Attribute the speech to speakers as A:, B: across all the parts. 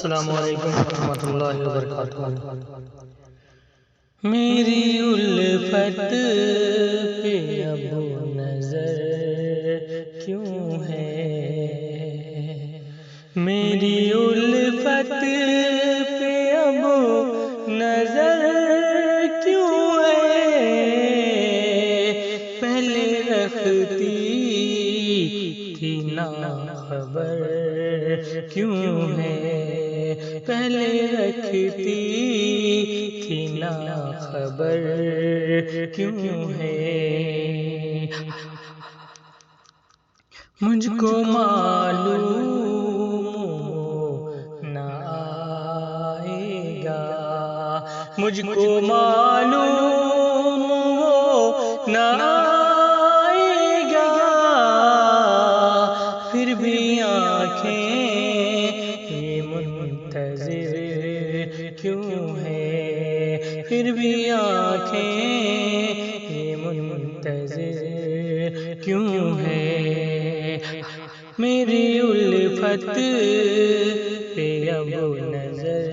A: السلام علیکم ورحمۃ اللہ وبرکاتہ۔ میری الفت پہ اب نظر کیوں ہے، میری الفت پہ اب نظر کیوں ہے، پہلے رکھتی تھی نا خبر کیوں ہے، پہلے رکھتی تھی نا خبر کیوں ہے، مجھ کو معلوم نہ آئے گا، مجھ کو معلوم نہ آئے گا، پھر بھی آنکھیں یہ منتظر کیوں ہے، پھر بھی آنکھیں یہ منتظر کیوں ہے، میری الفت پہ اب نظر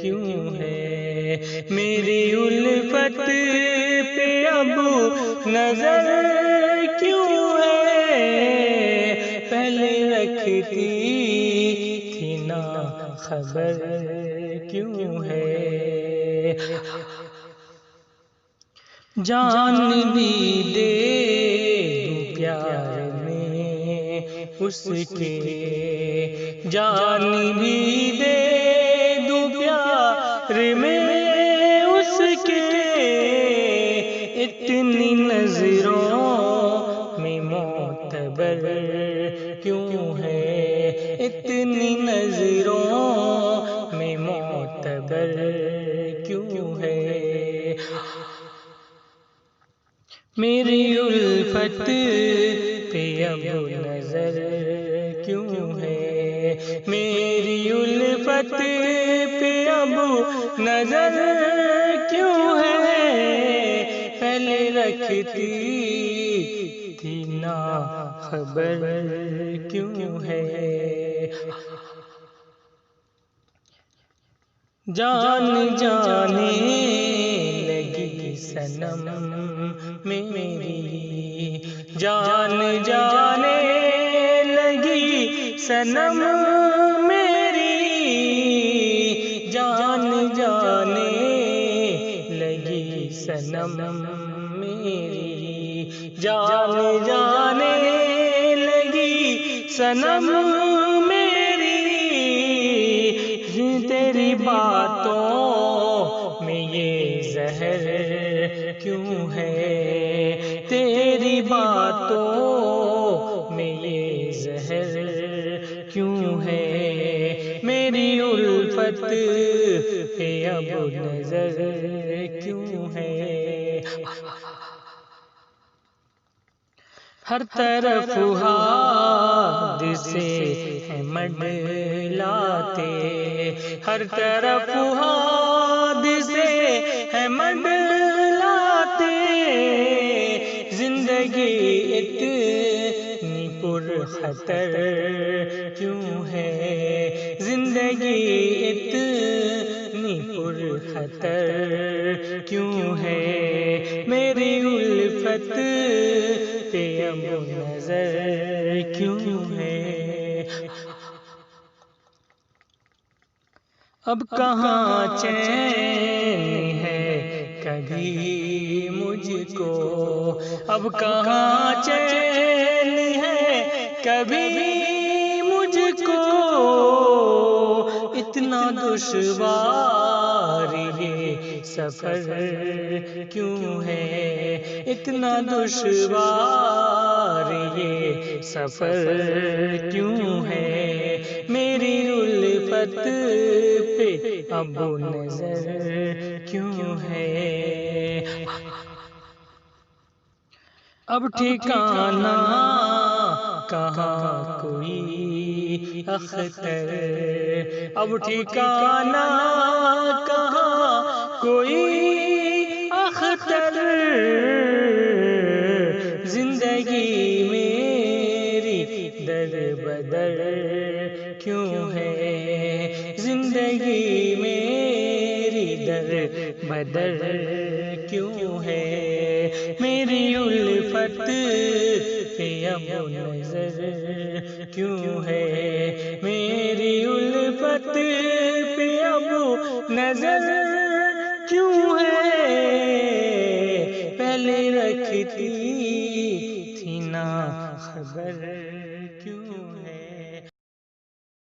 A: کیوں ہے، میری الفت پہ اب نظر کیوں ہے، پہلے رکھتی تھی نا خبر کیوں ہے، جان بھی دے دوں پیار میں اس کے، جان بھی دے دوں پیار میں اس کے، اتنی نظروں میں معتبر کیوں ہے، اتنی نظروں میں معتبر کیوں ہے، میری الفت پہ اب نظر کیوں ہے، میری الفت پہ اب نظر کیوں ہے، پہلے رکھتی تھی نا خبر کیوں ہے، جان جانے لگی صنم میری، جان جانے لگی صنم میری، جان جانے لگی صنم میری، جان جانے لگی صنم میری، تیری باتوں میں یہ زہر کیوں ہے، تیری باتوں میں یہ زہر کیوں ہے، میری الفت پہ اب نظر کیوں ہے، ہر طرف حادثے ہیں منڈلاتے، ہر طرف حادثے ہیں منڈلاتے، زندگی اتنی پر خطر کیوں ہے، زندگی اتنی پر خطر کیوں ہے، میری الفت پہ اب نظر کیوں ہے، اب کہاں چین ہے کبھی مجھ کو، اب کہاں چین ہے کبھی مجھ کو، اتنا دشوار یہ سفر کیوں ہے، اتنا دشوار یہ سفر کیوں ہے، میری الفت پہ اب نظر کیوں ہے، اب ٹھکانہ کہاں کوئی اختر، اب ٹھکانہ کہاں کوئی اختر، زندگی میری در بدر کیوں ہے، زندگی میری در بدر کیوں ہے، میری الفت پہ اب نظر کیوں ہے، میری الفت پہ اب نظر کیوں ہے، پہلے رکھتی تھی نا خبر